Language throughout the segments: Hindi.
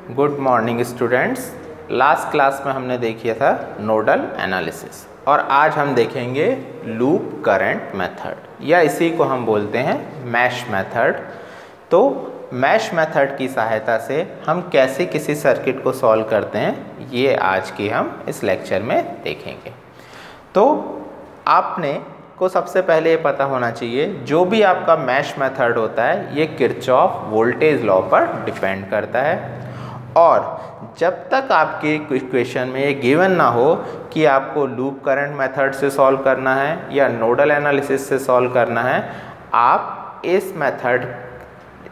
Good morning students. Last class में हमने देखा था नोडल एनालिसिस और आज हम देखेंगे लूप करंट मेथड या इसी को हम बोलते हैं मैश मेथड। तो मैश मेथड की सहायता से हम कैसे किसी सर्किट को सॉल्व करते हैं ये आज की हम इस लेक्चर में देखेंगे। तो आपने को सबसे पहले ये पता होना चाहिए जो भी आपका मैश मेथड होता है ये किरचॉफ वोल्टेज लॉ पर डिपेंड करता है और जब तक आपके इक्वेशन में ये गिवन ना हो कि आपको लूप करंट मेथड से सॉल्व करना है या नोडल एनालिसिस से सॉल्व करना है, आप इस मेथड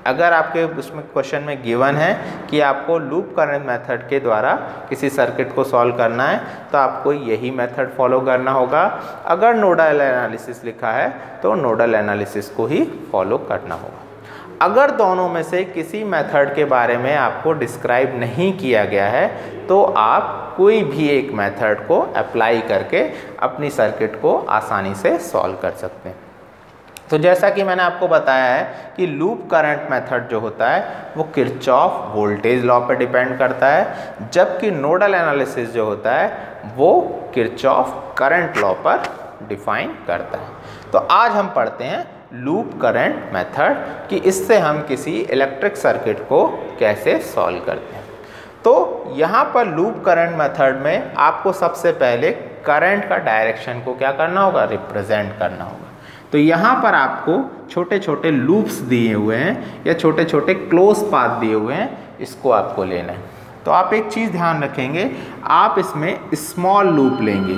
अगर आपके उसमें क्वेश्चन में गिवन है कि आपको लूप करंट मेथड के द्वारा किसी सर्किट को सॉल्व करना है तो आपको यही मेथड फॉलो करना होगा। अगर नोडल एनालिसिस लिखा है तो नोडल एनालिसिस को ही फॉलो करना होगा। अगर दोनों में से किसी मेथड के बारे में आपको डिस्क्राइब नहीं किया गया है तो आप कोई भी एक मेथड को अप्लाई करके अपनी सर्किट को आसानी से सॉल्व कर सकते हैं। तो जैसा कि मैंने आपको बताया है कि लूप करंट मेथड जो होता है वो किरचॉफ वोल्टेज लॉ पर डिपेंड करता है, जबकि नोडल एनालिसिस जो होता है वो किरचॉफ करंट लॉ पर डिफाइन करता है। तो आज हम पढ़ते हैं लूप करंट मेथड कि इससे हम किसी इलेक्ट्रिक सर्किट को कैसे सॉल्व करते हैं। तो यहाँ पर लूप करंट मेथड में आपको सबसे पहले करंट का डायरेक्शन को क्या करना होगा, रिप्रेजेंट करना होगा। तो यहाँ पर आपको छोटे छोटे लूप्स दिए हुए हैं या छोटे छोटे क्लोज पाथ दिए हुए हैं, इसको आपको लेना है। तो आप एक चीज़ ध्यान रखेंगे, आप इसमें स्मॉल लूप लेंगे,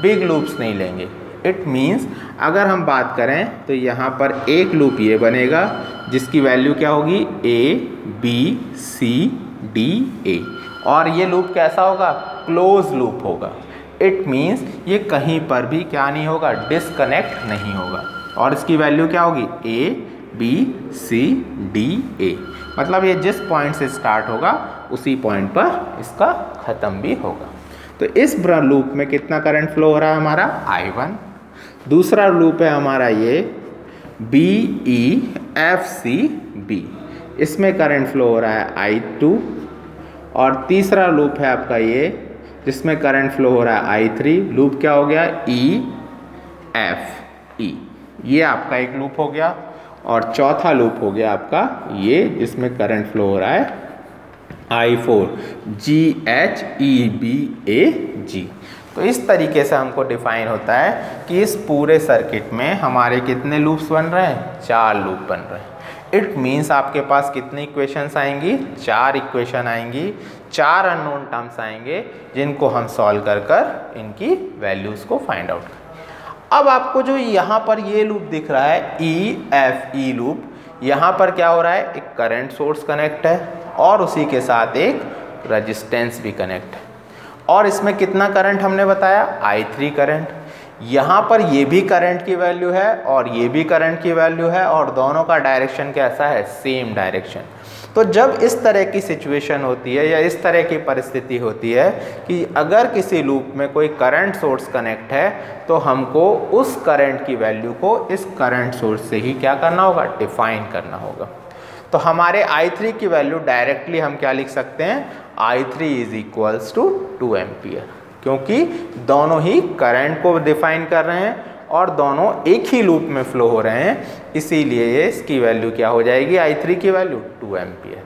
बिग लूप्स नहीं लेंगे। इट मीन्स अगर हम बात करें तो यहाँ पर एक लूप ये बनेगा जिसकी वैल्यू क्या होगी, A B C D A, और ये लूप कैसा होगा, क्लोज लूप होगा। इट मीन्स ये कहीं पर भी क्या नहीं होगा, डिसकनेक्ट नहीं होगा, और इसकी वैल्यू क्या होगी, A B C D A, मतलब ये जिस पॉइंट से स्टार्ट होगा उसी पॉइंट पर इसका ख़त्म भी होगा। तो इस लूप में कितना करंट फ्लो हो रहा है हमारा, I1। दूसरा लूप है हमारा ये B E F C B, इसमें करंट फ्लो हो रहा है I2। और तीसरा लूप है आपका ये जिसमें करंट फ्लो हो रहा है I3। लूप क्या हो गया, ई एफ ई, ये आपका एक लूप हो गया। और चौथा लूप हो गया आपका ये जिसमें करंट फ्लो हो रहा है I4 जी एच ई बी ए जी। तो इस तरीके से हमको डिफाइन होता है कि इस पूरे सर्किट में हमारे कितने लूप्स बन रहे हैं, 4 लूप बन रहे हैं। इट मीन्स आपके पास कितनी इक्वेशंस आएंगी, 4 इक्वेशन आएंगी, 4 अननोन टर्म्स आएंगे जिनको हम सॉल्व कर कर इनकी वैल्यूज़ को फाइंड आउट करें। अब आपको जो यहाँ पर ये लूप दिख रहा है ई एफ ई लूप, यहाँ पर क्या हो रहा है, एक करंट सोर्स कनेक्ट है और उसी के साथ एक रेजिस्टेंस भी कनेक्ट है, और इसमें कितना करंट हमने बताया, I3 करंट। यहाँ पर ये भी करंट की वैल्यू है और ये भी करंट की वैल्यू है, और दोनों का डायरेक्शन कैसा है, सेम डायरेक्शन। तो जब इस तरह की सिचुएशन होती है या इस तरह की परिस्थिति होती है कि अगर किसी लूप में कोई करंट सोर्स कनेक्ट है तो हमको उस करंट की वैल्यू को इस करंट सोर्स से ही क्या करना होगा, डिफाइन करना होगा। तो हमारे I3 की वैल्यू डायरेक्टली हम क्या लिख सकते हैं, I3 is equals to 2 ampere, क्योंकि दोनों ही करंट को डिफाइन कर रहे हैं और दोनों एक ही लूप में फ्लो हो रहे हैं, इसीलिए ये इसकी वैल्यू क्या हो जाएगी, I3 की वैल्यू 2 एम्पियर।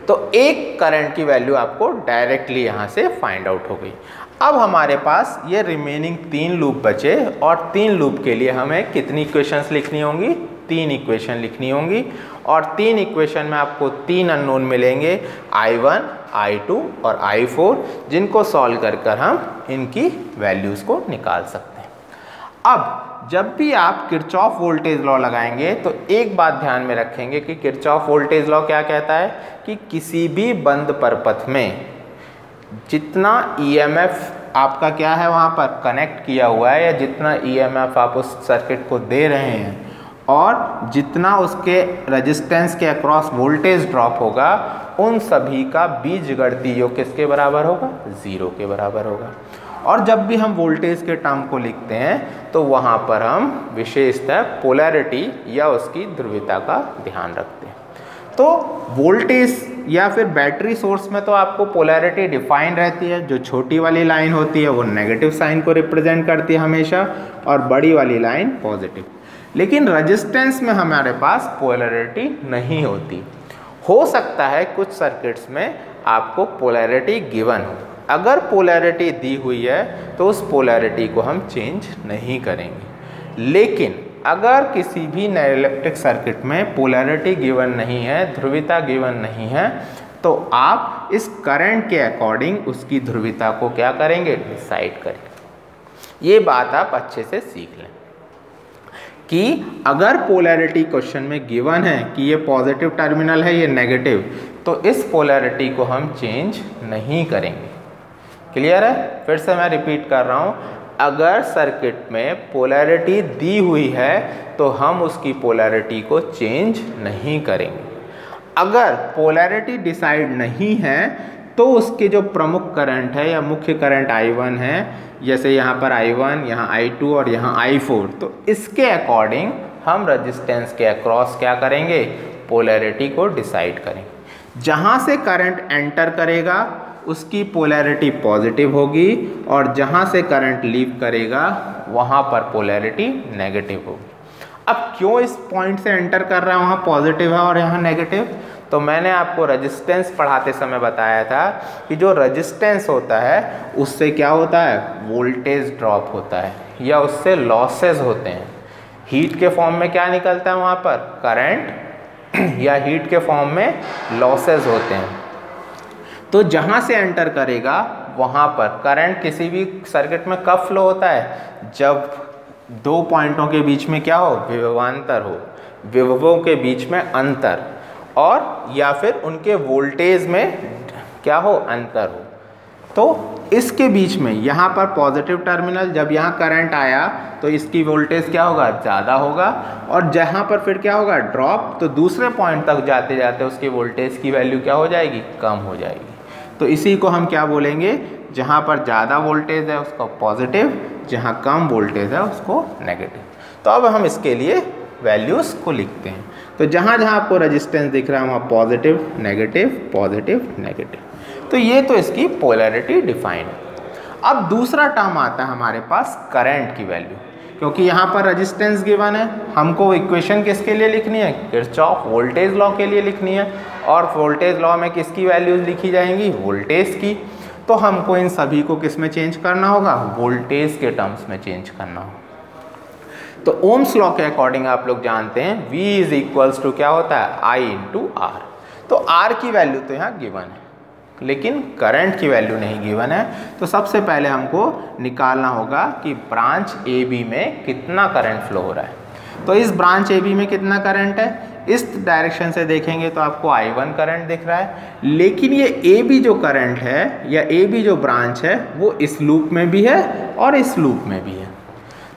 तो एक करंट की वैल्यू आपको डायरेक्टली यहाँ से फाइंड आउट हो गई। अब हमारे पास ये रिमेनिंग 3 लूप बचे और 3 लूप के लिए हमें कितनी इक्वेशंस लिखनी होंगी, 3 इक्वेशन लिखनी होंगी, और 3 इक्वेशन में आपको 3 अननोन मिलेंगे, I1 I2 और I4, जिनको सॉल्व कर कर हम इनकी वैल्यूज़ को निकाल सकते हैं। अब जब भी आप किरचॉफ वोल्टेज लॉ लगाएंगे तो एक बात ध्यान में रखेंगे कि किरचॉफ वोल्टेज लॉ क्या कहता है कि किसी भी बंद परपथ में जितना ईएमएफ आपका क्या है वहाँ पर कनेक्ट किया हुआ है या जितना ईएमएफ आप उस सर्किट को दे रहे हैं और जितना उसके रेजिस्टेंस के अक्रॉस वोल्टेज ड्रॉप होगा, उन सभी का बीजगणितीय योग किसके बराबर होगा, 0 के बराबर होगा। और जब भी हम वोल्टेज के टर्म को लिखते हैं तो वहाँ पर हम विशेषतः पोलैरिटी या उसकी ध्रुवीयता का ध्यान रखते हैं। तो वोल्टेज या फिर बैटरी सोर्स में तो आपको पोलैरिटी डिफाइन रहती है, जो छोटी वाली लाइन होती है वो नेगेटिव साइन को रिप्रेजेंट करती है हमेशा और बड़ी वाली लाइन पॉजिटिव। लेकिन रेजिस्टेंस में हमारे पास पोलैरिटी नहीं होती। हो सकता है कुछ सर्किट्स में आपको पोलैरिटी गिवन हो। अगर पोलैरिटी दी हुई है तो उस पोलैरिटी को हम चेंज नहीं करेंगे। लेकिन अगर किसी भी इलेक्ट्रिक सर्किट में पोलैरिटी गिवन नहीं है, ध्रुवीयता गिवन नहीं है, तो आप इस करंट के अकॉर्डिंग उसकी ध्रुवीयता को क्या करेंगे, डिसाइड करेंगे। ये बात आप अच्छे से सीख लें कि अगर पोलैरिटी क्वेश्चन में गिवन है कि ये पॉजिटिव टर्मिनल है, ये नेगेटिव, तो इस पोलैरिटी को हम चेंज नहीं करेंगे। क्लियर है? फिर से मैं रिपीट कर रहा हूँ, अगर सर्किट में पोलैरिटी दी हुई है तो हम उसकी पोलैरिटी को चेंज नहीं करेंगे। अगर पोलैरिटी डिसाइड नहीं है तो उसके जो प्रमुख करंट है या मुख्य करंट I1 है, जैसे यहाँ पर I1, यहाँ I2 और यहाँ I4, तो इसके अकॉर्डिंग हम रेजिस्टेंस के अक्रॉस क्या करेंगे, पोलैरिटी को डिसाइड करेंगे। जहाँ से करंट एंटर करेगा उसकी पोलैरिटी पॉजिटिव होगी और जहाँ से करंट लीव करेगा वहाँ पर पोलैरिटी नेगेटिव होगी। अब क्यों इस पॉइंट से एंटर कर रहा है वहाँ पॉजिटिव है और यहाँ नेगेटिव, तो मैंने आपको रेजिस्टेंस पढ़ाते समय बताया था कि जो रेजिस्टेंस होता है उससे क्या होता है, वोल्टेज ड्रॉप होता है या उससे लॉसेस होते हैं। हीट के फॉर्म में क्या निकलता है वहाँ पर, करंट, या हीट के फॉर्म में लॉसेस होते हैं। तो जहाँ से एंटर करेगा वहाँ पर करंट किसी भी सर्किट में कब फ्लो होता है, जब दो पॉइंटों के बीच में क्या हो, विभवांतर हो, विभवों के बीच में अंतर, और या फिर उनके वोल्टेज में क्या हो, अंतर हो। तो इसके बीच में यहाँ पर पॉजिटिव टर्मिनल, जब यहाँ करंट आया तो इसकी वोल्टेज क्या होगा, ज़्यादा होगा, और जहाँ पर फिर क्या होगा, ड्रॉप, तो दूसरे पॉइंट तक जाते जाते उसकी वोल्टेज की वैल्यू क्या हो जाएगी, कम हो जाएगी। तो इसी को हम क्या बोलेंगे, जहाँ पर ज़्यादा वोल्टेज है उसको पॉजिटिव, जहाँ कम वोल्टेज है उसको नेगेटिव। तो अब हम इसके लिए वैल्यूज़ को लिखते हैं। तो जहाँ जहाँ आपको रेजिस्टेंस दिख रहा है वहाँ पॉजिटिव नेगेटिव पॉजिटिव नेगेटिव। तो ये तो इसकी पोलैरिटी डिफाइन है। अब दूसरा टर्म आता है हमारे पास करंट की वैल्यू, क्योंकि यहाँ पर रेजिस्टेंस गिवन है, हमको इक्वेशन किसके लिए लिखनी है, किरचॉफ वोल्टेज लॉ के लिए लिखनी है, और वोल्टेज लॉ में किसकी वैल्यूज लिखी जाएंगी, वोल्टेज की। तो हमको इन सभी को किस में चेंज करना होगा, वोल्टेज के टर्म्स में चेंज करना होगा। तो ओम्स लॉ के अकॉर्डिंग आप लोग जानते हैं V इज इक्वल्स टू क्या होता है, I इंटू R। तो R की वैल्यू तो यहाँ गिवन है, लेकिन करंट की वैल्यू नहीं गिवन है। तो सबसे पहले हमको निकालना होगा कि ब्रांच AB में कितना करंट फ्लो हो रहा है। तो इस ब्रांच AB में कितना करंट है, इस डायरेक्शन से देखेंगे तो आपको I1 करंट दिख रहा है, लेकिन ये AB जो करंट है या AB जो ब्रांच है वो इस लूप में भी है और इस लूप में भी है।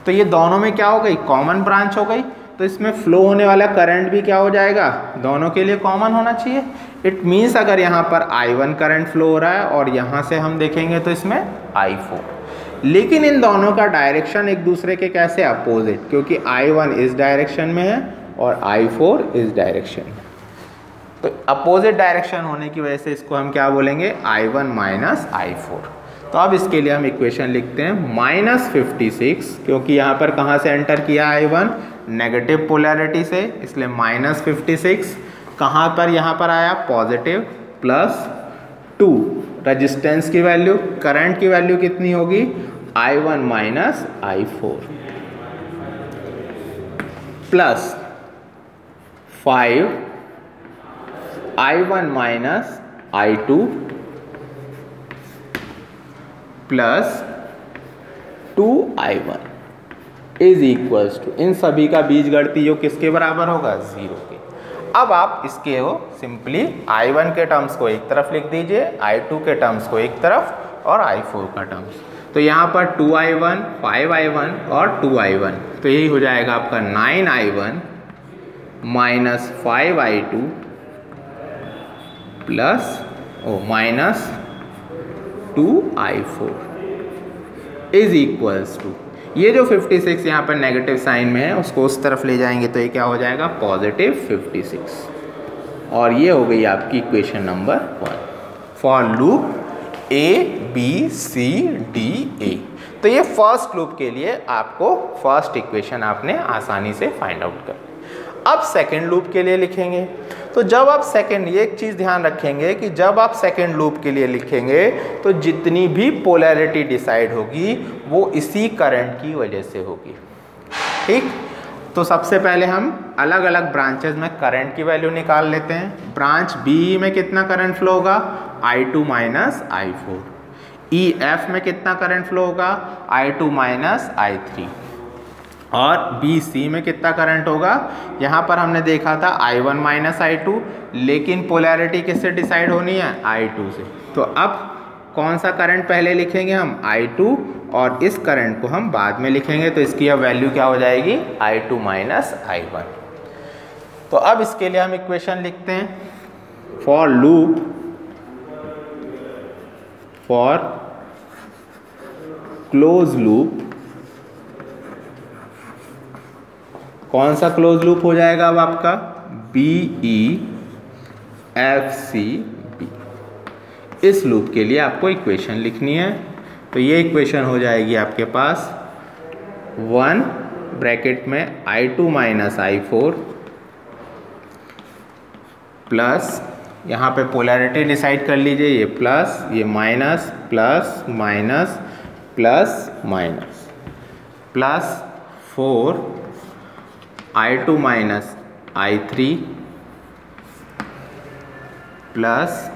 तो ये दोनों में क्या हो गई, कॉमन ब्रांच हो गई। तो इसमें फ्लो होने वाला करंट भी क्या हो जाएगा, दोनों के लिए कॉमन होना चाहिए। इट मीन्स अगर यहाँ पर I1 करंट फ्लो हो रहा है और यहाँ से हम देखेंगे तो इसमें I4, लेकिन इन दोनों का डायरेक्शन एक दूसरे के कैसे अपोजिट, क्योंकि I1 इस डायरेक्शन में है और I4 इस डायरेक्शन में। तो अपोजिट डायरेक्शन होने की वजह से इसको हम क्या बोलेंगे, I1 माइनस I4। तो अब इसके लिए हम इक्वेशन लिखते हैं -56, क्योंकि यहाँ पर कहाँ से एंटर किया I1, नेगेटिव पोलैरिटी से, इसलिए -56। कहाँ पर, यहाँ पर आया पॉजिटिव, +2 रेजिस्टेंस की वैल्यू, करंट की वैल्यू कितनी होगी, I1 minus I4, plus 5 I1 minus I2 plus 2I1 is equals to, इन सभी का बीजगणितीय योग किसके बराबर होगा, 0 के। अब आप इसके हो सिंपली I1 के टर्म्स को एक तरफ लिख दीजिए, I2 के टर्म्स को एक तरफ और I4 का टर्म्स। तो यहाँ पर 2I1, 5I1 और 2I1, तो यही हो जाएगा आपका 9I1 minus 5I2 plus minus 2I4 is equals to, ये जो 56 यहाँ पर नेगेटिव साइन में है उसको उस तरफ ले जाएंगे तो ये क्या हो जाएगा, +56। और ये हो गई आपकी equation number 1 for loop ABCDE। तो ये फर्स्ट लूप के लिए आपको फर्स्ट इक्वेशन आपने आसानी से फाइंड आउट कर। अब सेकेंड लूप के लिए लिखेंगे। तो जब आप ये एक चीज़ ध्यान रखेंगे कि जब आप सेकेंड लूप के लिए लिखेंगे तो जितनी भी पोलैरिटी डिसाइड होगी वो इसी करंट की वजह से होगी। ठीक, तो सबसे पहले हम अलग अलग ब्रांचेस में करंट की वैल्यू निकाल लेते हैं। ब्रांच बी में कितना करंट फ्लो होगा, I2 माइनस I4। EF में कितना करंट फ्लो होगा, I2 माइनस I3। और BC में कितना करंट होगा, यहाँ पर हमने देखा था I1 माइनस I2, लेकिन पोलैरिटी किससे डिसाइड होनी है, I2 से। तो अब कौन सा करंट पहले लिखेंगे हम, I2, और इस करंट को हम बाद में लिखेंगे। तो इसकी अब वैल्यू क्या हो जाएगी, I2 माइनस I1। तो अब इसके लिए हम इक्वेशन लिखते हैं for loop for close loop. कौन सा क्लोज लूप हो जाएगा अब आपका, BEFCB। इस लूप के लिए आपको इक्वेशन लिखनी है। तो ये इक्वेशन हो जाएगी आपके पास 1 ब्रैकेट में I2 माइनस I4 प्लस, यहाँ पे पोलैरिटी डिसाइड कर लीजिए, ये प्लस, ये minus, plus minus plus minus, plus 4 I2 minus I3 plus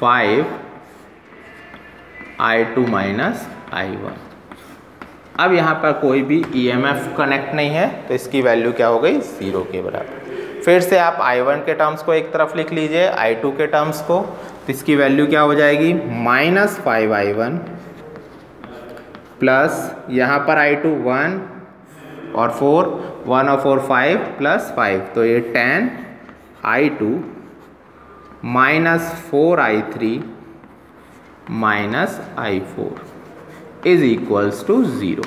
5 I2 minus I1। अब यहाँ पर कोई भी EMF कनेक्ट नहीं है तो इसकी वैल्यू क्या हो गई, 0 के बराबर। फिर से आप I1 के टर्म्स को एक तरफ लिख लीजिए, I2 के टर्म्स को, तो इसकी वैल्यू क्या हो जाएगी, माइनस 5I1 प्लस यहाँ पर I2 1 और 4, 1 और 4 5 प्लस 5, तो ये 10 I2 minus 4 I3 minus I4 is equals to 0।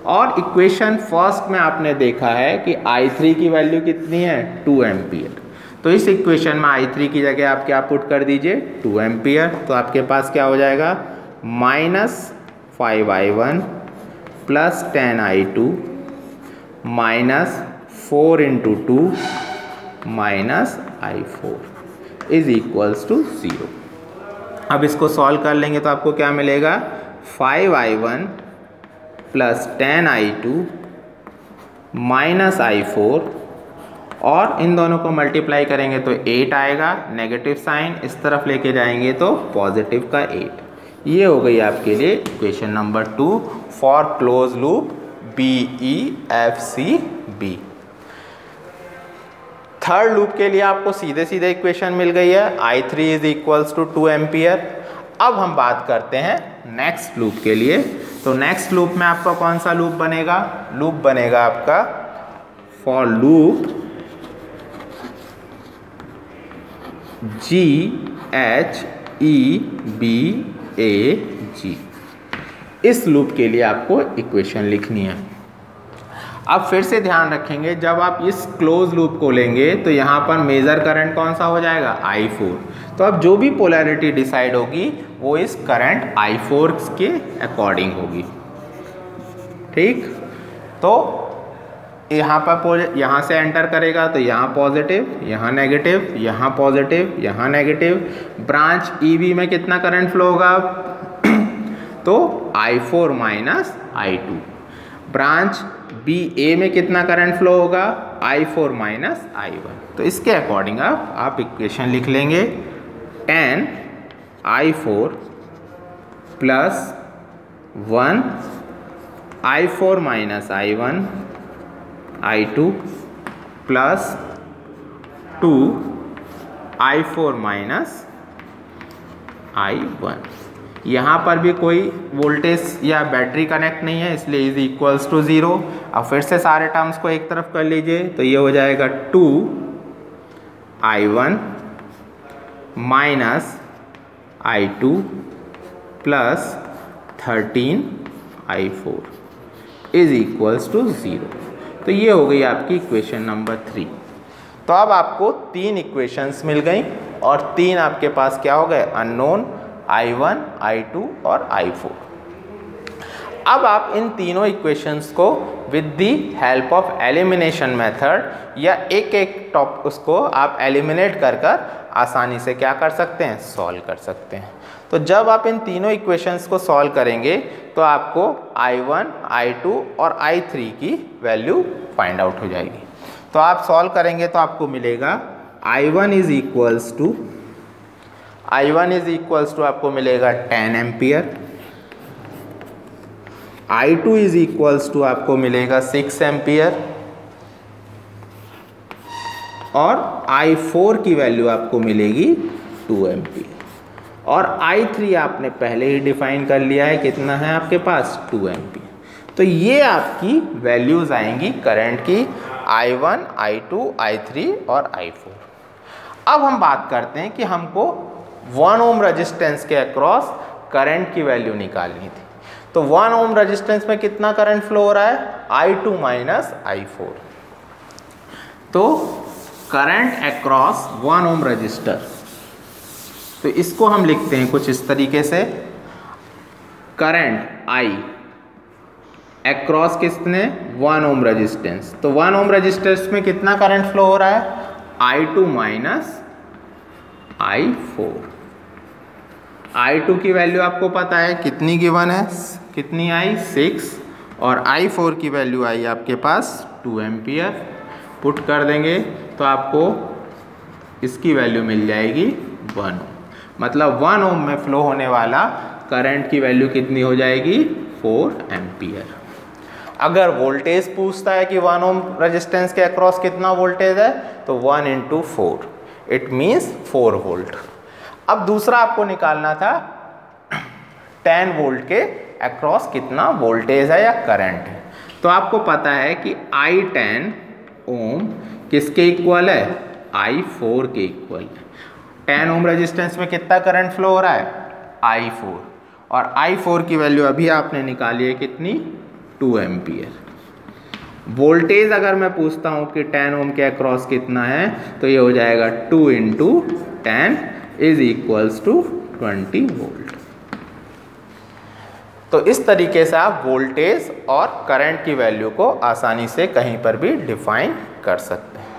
और इक्वेशन फर्स्ट में आपने देखा है कि I3 की वैल्यू कितनी है, 2 एम्पियर। तो इस इक्वेशन में I3 की जगह आप क्या पुट कर दीजिए, 2 एम्पियर। तो आपके पास क्या हो जाएगा, minus 5I1 plus 10I2 minus 4 into 2 minus I4 is equals to 0। अब इसको सॉल्व कर लेंगे तो आपको क्या मिलेगा, 5I1 plus 10I2 minus I4, और इन दोनों को मल्टीप्लाई करेंगे तो 8 आएगा, नेगेटिव साइन इस तरफ लेके जाएंगे तो पॉजिटिव का 8। ये हो गई आपके लिए equation number 2 for close loop BEFCB। Third loop के लिए आपको सीधे सीधे इक्वेशन मिल गई है, I3 is equals to 2 ampere. अब हम बात करते हैं नेक्स्ट लूप के लिए। तो नेक्स्ट लूप में आपका कौन सा लूप बनेगा, लूप बनेगा आपका फॉर लूप GHEBAG। इस लूप के लिए आपको इक्वेशन लिखनी है। अब फिर से ध्यान रखेंगे, जब आप इस क्लोज लूप को लेंगे तो यहाँ पर मेजर करंट कौन सा हो जाएगा, I4। तो अब जो भी पोलैरिटी डिसाइड होगी वो इस करंट I4 के अकॉर्डिंग होगी। ठीक, तो यहाँ पर यहाँ से एंटर करेगा तो यहाँ पॉजिटिव, यहाँ नेगेटिव, यहाँ पॉजिटिव, यहाँ नेगेटिव। ब्रांच EB में कितना करंट फ्लो होगा, तो I4 minus I2। Branch BA में कितना करंट फ्लो होगा, I4 माइनस I1। तो इसके अकॉर्डिंग आप इक्वेशन लिख लेंगे 10 I4 plus 1 I4 minus I1 I2 plus 2 I4 minus I1। यहाँ पर भी कोई वोल्टेज या बैटरी कनेक्ट नहीं है इसलिए इज इक्वल्स टू 0। अब फिर से सारे टर्म्स को एक तरफ कर लीजिए तो ये हो जाएगा 2 I1 minus I2 plus 13 I4 is equals to 0। तो ये हो गई आपकी इक्वेशन नंबर 3। तो तो अब आपको 3 इक्वेशंस मिल गई और 3 आपके पास क्या हो गए, अननोन I1, I2 और I4। अब आप इन तीनों इक्वेशंस को with the help of elimination method या एक एक उसको आप एलिमिनेट कर कर आसानी से क्या कर सकते हैं, सॉल्व कर सकते हैं। तो जब आप इन तीनों इक्वेशंस को सॉल्व करेंगे तो आपको I1, I2 और I3 की वैल्यू फाइंड आउट हो जाएगी। तो आप सॉल्व करेंगे तो आपको मिलेगा I1 इज इक्वल्स टू आपको मिलेगा 10 ampere, I2 is equals to आपको मिलेगा 6 एम्पियर और I4 की वैल्यू आपको मिलेगी 2 एम्पियर और I3 आपने पहले ही डिफाइन कर लिया है, कितना है आपके पास, 2 एम्पियर। तो ये आपकी वैल्यूज आएंगी करंट की I1, I2, I3 और I4। अब हम बात करते हैं कि हमको 1 ओम रेजिस्टेंस के अक्रॉस करंट की वैल्यू निकालनी थी। तो 1 ओम रेजिस्टेंस में कितना करंट फ्लो हो रहा है, I2 माइनस I4। तो करंट अक्रॉस 1 ओम रजिस्टर, तो इसको हम लिखते हैं कुछ इस तरीके से, करंट I अक्रॉस किसने, 1 ओम रेजिस्टेंस। तो 1 ओम रेजिस्टेंस में कितना करंट फ्लो हो रहा है, I2 माइनस I4। I2 की वैल्यू आपको पता है कितनी गिवन है, कितनी आई, 6 और I4 की वैल्यू आई आपके पास 2 एम्पियर। पुट कर देंगे तो आपको इसकी वैल्यू मिल जाएगी 1 ओम। मतलब 1 ओम में फ्लो होने वाला करंट की वैल्यू कितनी हो जाएगी, 4 एम्पियर। अगर वोल्टेज पूछता है कि 1 ओम रेजिस्टेंस के अक्रॉस कितना वोल्टेज है, तो 1 इंटू 4, इट मीन्स 4 वोल्ट। अब दूसरा आपको निकालना था 10 वोल्ट के अक्रॉस कितना वोल्टेज है या करंट है। तो आपको पता है कि I10 ओम किसके इक्वल है, I4 के इक्वल है। 10 ओम रेजिस्टेंस में कितना करंट फ्लो हो रहा है, I4 और I4 की वैल्यू अभी आपने निकाली है कितनी, 2 एम्पियर। वोल्टेज अगर मैं पूछता हूं कि 10 ओम के अक्रॉस कितना है, तो ये हो जाएगा 2 into 10 is equals to 20 volt. तो इस तरीके से आप वोल्टेज और करंट की वैल्यू को आसानी से कहीं पर भी डिफाइन कर सकते हैं।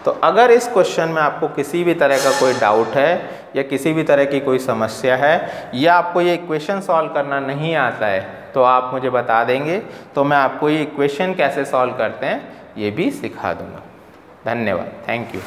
तो अगर इस क्वेश्चन में आपको किसी भी तरह का कोई डाउट है या किसी भी तरह की कोई समस्या है या आपको ये इक्वेशन सॉल्व करना नहीं आता है, तो आप मुझे बता देंगे, तो मैं आपको ये इक्वेशन कैसे सॉल्व करते हैं ये भी सिखा दूंगा। धन्यवाद, थैंक यू।